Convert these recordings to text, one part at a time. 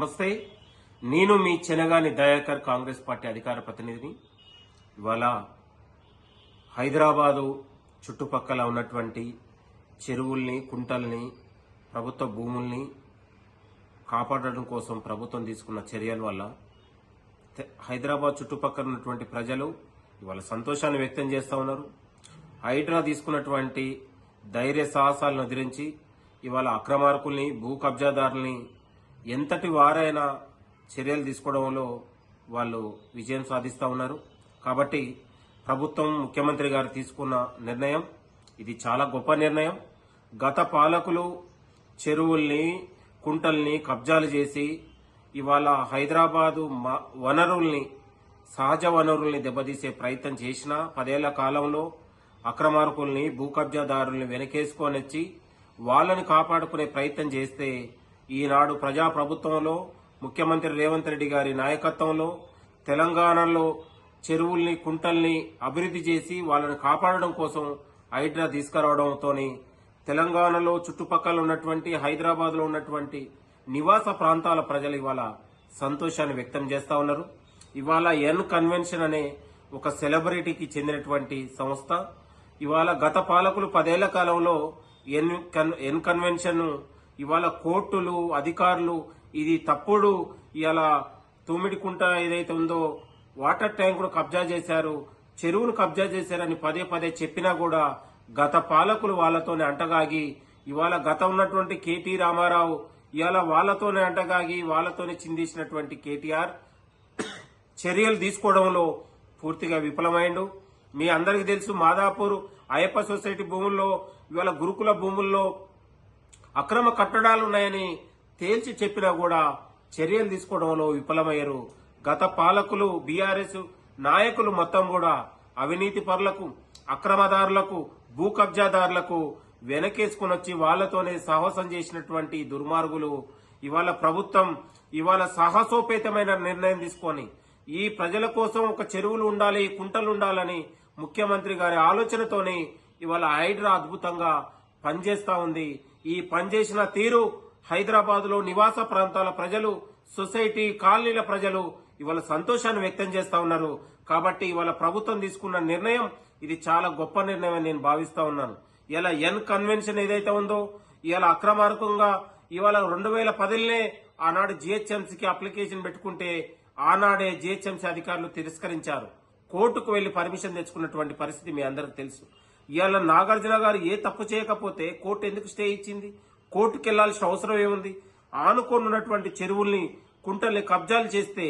నమస్తే. నేను మీ చెనగాని దయాకర్, కాంగ్రెస్ పార్టీ అధికార ప్రతినిధిని. ఇవాళ హైదరాబాదు చుట్టుపక్కల ఉన్నటువంటి చెరువుల్ని, కుంటల్ని, ప్రభుత్వ భూముల్ని కాపాడడం కోసం ప్రభుత్వం తీసుకున్న చర్యల వల్ల హైదరాబాద్ చుట్టుపక్కల ఉన్నటువంటి ప్రజలు ఇవాళ సంతోషాన్ని వ్యక్తం చేస్తూ ఉన్నారు. హైడ్రా తీసుకున్నటువంటి ధైర్య సాహసాలను ఎదిరించి ఇవాళ అక్రమార్కుల్ని, భూ కబ్జాదారుల్ని ఎంతటి వారైనా చర్యలు తీసుకోవడంలో వాళ్ళు విజయం సాధిస్తూ ఉన్నారు. కాబట్టి ప్రభుత్వం, ముఖ్యమంత్రి గారు తీసుకున్న నిర్ణయం ఇది చాలా గొప్ప నిర్ణయం. గత పాలకులు చెరువుల్ని, కుంటల్ని కబ్జాలు చేసి ఇవాళ హైదరాబాదు వనరుల్ని, సహజ వనరుల్ని దెబ్బతీసే ప్రయత్నం చేసిన 10 ఏళ్ల కాలంలో అక్రమార్కుల్ని, భూ కబ్జాదారుల్ని వెనకేసుకొని వచ్చి వాళ్ళని కాపాడుకునే ప్రయత్నం చేస్తే ఈనాడు ప్రజాప్రభుత్వంలో ముఖ్యమంత్రి రేవంత్ రెడ్డి గారి నాయకత్వంలో తెలంగాణలో చెరువుల్ని, కుంటల్ని అభివృద్ధి చేసి వాళ్ళని కాపాడడం కోసం హైడ్రా తీసుకురావడంతో తెలంగాణలో చుట్టుపక్కల ఉన్నటువంటి, హైదరాబాద్లో ఉన్నటువంటి నివాస ప్రాంతాల ప్రజలు ఇవాళ సంతోషాన్ని వ్యక్తం చేస్తూ ఉన్నారు. ఇవాళ ఎన్ కన్వెన్షన్ అనే ఒక సెలబ్రిటీకి చెందినటువంటి సంస్థ ఇవాళ గత పాలకులు 10 ఏళ్ల కాలంలో ఎన్ కన్వెన్షన్ ఇవాళ కోర్టులు, అధికారులు ఇది తప్పుడు, ఇలా తుమ్మిడికుంట ఏదైతే ఉందో వాటర్ ట్యాంకును కబ్జా చేశారు, చెరువును కబ్జా చేశారని పదే చెప్పినా కూడా గత పాలకులు వాళ్ళతోనే అంటగాగి ఇవాళ గత ఉన్నటువంటి కేటీ రామారావు ఇవాళ వాళ్ళతోనే అంటగాగి వాళ్ళతోనే చిందేసినటువంటి కేటీఆర్ చర్యలు తీసుకోవడంలో పూర్తిగా విఫలమైండు. మీ అందరికీ తెలుసు, మాదాపూర్ అయ్యప్ప సొసైటీ భూముల్లో ఇవాళ గురుకుల భూముల్లో అక్రమ కట్టడాలు ఉన్నాయని తేల్చి చెప్పినా కూడా చర్యలు తీసుకోవడంలో విఫలమయ్యారు. గత పాలకులు, బీఆర్ఎస్ నాయకులు మొత్తం కూడా అవినీతి పరులకు, అక్రమదారులకు, భూ కబ్జాదారులకు వెనకేసుకుని వచ్చి వాళ్లతోనే సాహసం చేసినటువంటి దుర్మార్గులు ఇవాళ ప్రభుత్వం ఇవాళ సాహసోపేతమైన నిర్ణయం తీసుకొని ఈ ప్రజల కోసం ఒక చెరువులు ఉండాలి, కుంటలు ఉండాలని ముఖ్యమంత్రి గారి ఆలోచనతోనే ఇవాళ హైడ్రా అద్భుతంగా పనిచేస్తా ఉంది. ఈ పనిచేసిన తీరు హైదరాబాద్ లో నివాస ప్రాంతాల ప్రజలు, సొసైటీ కాలనీల ప్రజలు ఇవాళ సంతోషాన్ని వ్యక్తం చేస్తా ఉన్నారు. కాబట్టి ఇవాళ ప్రభుత్వం తీసుకున్న నిర్ణయం ఇది చాలా గొప్ప నిర్ణయం అని నేను భావిస్తా ఉన్నాను. ఇలా ఎన్ కన్వెన్షన్ ఏదైతే ఉందో ఇవాళ అక్రమార్కంగా ఇవాళ 2010లోనే ఆనాడు జిహెచ్ఎంసీకి అప్లికేషన్ పెట్టుకుంటే ఆనాడే జిహెచ్ఎంసీ అధికారులు తిరస్కరించారు. కోర్టుకు వెళ్లి పర్మిషన్ తెచ్చుకున్నటువంటి పరిస్థితి మీ అందరికి తెలుసు. ఇవాళ నాగార్జున గారు ఏ తప్పు చేయకపోతే కోర్టు ఎందుకు స్టే ఇచ్చింది? కోర్టుకు వెళ్లాల్సిన అవసరం ఏముంది? ఆనుకోనున్నటువంటి చెరువుల్ని, కుంటల్ని కబ్జాలు చేస్తే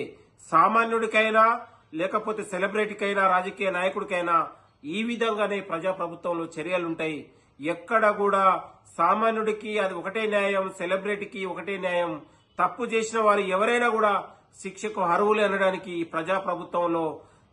సామాన్యుడికైనా లేకపోతే సెలబ్రిటీకైనా, రాజకీయ నాయకుడికైనా ఈ విధంగానే ప్రజాప్రభుత్వంలో చర్యలుంటాయి. ఎక్కడ కూడా సామాన్యుడికి అది ఒకటే న్యాయం, సెలబ్రిటీకి ఒకటే న్యాయం. తప్పు చేసిన వారు ఎవరైనా కూడా శిక్షకు అర్హులు అనడానికి ఈ ప్రజాప్రభుత్వంలో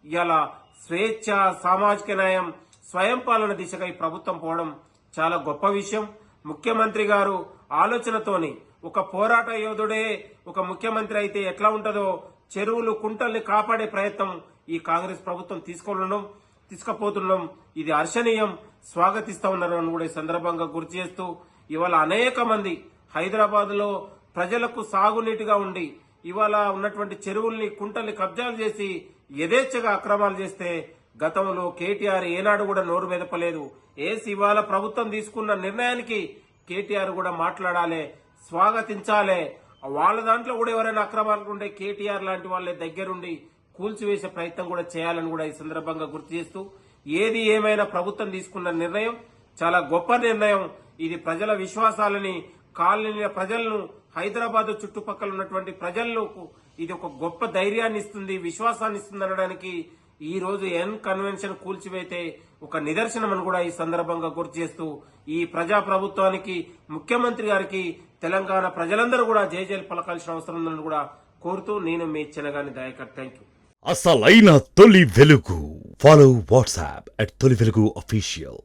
ఇలా స్వేచ్ఛ, సామాజిక న్యాయం, స్వయం పాలన దిశగా ఈ ప్రభుత్వం పోవడం చాలా గొప్ప విషయం. ముఖ్యమంత్రి గారు ఆలోచనతోని ఒక పోరాట యోధుడే ఒక ముఖ్యమంత్రి అయితే ఎట్లా ఉంటుందో చెరువులు, కుంటల్ని కాపాడే ప్రయత్నం ఈ కాంగ్రెస్ ప్రభుత్వం తీసుకుపోతున్నాం. ఇది హర్షణీయం, స్వాగతిస్తా ఉన్నారని కూడా ఈ సందర్భంగా గుర్తు చేస్తూ ఇవాళ అనేక మంది హైదరాబాద్ లో ప్రజలకు సాగునీటిగా ఉండి ఇవాళ ఉన్నటువంటి చెరువుల్ని, కుంటల్ని కబ్జాలు చేసి యథేచ్ఛగా అక్రమాలు చేస్తే గతంలో కేటీఆర్ ఏనాడు కూడా నోరు మెదపలేదు. ఇవాళ ప్రభుత్వం తీసుకున్న నిర్ణయానికి కేటీఆర్ కూడా మాట్లాడాలి, స్వాగతించాలి. వాళ్ళ దాంట్లో కూడా ఎవరైనా అక్రమాలు ఉంటే కేటీఆర్ లాంటి వాళ్ళే దగ్గరుండి కూల్చివేసే ప్రయత్నం కూడా చేయాలని కూడా ఈ సందర్భంగా గుర్తు చేస్తూ ఏది ఏమైనా ప్రభుత్వం తీసుకున్న నిర్ణయం చాలా గొప్ప నిర్ణయం. ఇది ప్రజల విశ్వాసాలని, కాలనీల ప్రజలను, హైదరాబాద్ చుట్టుపక్కల ఉన్నటువంటి ప్రజలకు ఇది ఒక గొప్ప ధైర్యాన్ని ఇస్తుంది, విశ్వాసాన్ని ఇస్తుంది అనడానికి ఈ రోజు ఎన్ కన్వెన్షన్ కూల్చివేతే ఒక నిదర్శనం అని కూడా ఈ సందర్భంగా గుర్తు చేస్తూ ఈ ప్రజా ప్రభుత్వానికి, ముఖ్యమంత్రి గారికి తెలంగాణ ప్రజలందరూ కూడా జయజయలు పలకాల్సిన అవసరం ఉందని కూడా కోరుతూ నేను మీ చెనగాని దయాకర్. Thank you. అసలైన తొలి వెలుగు. ఫాలో వాట్సాప్ @తొలి వెలుగు అఫీషియల్.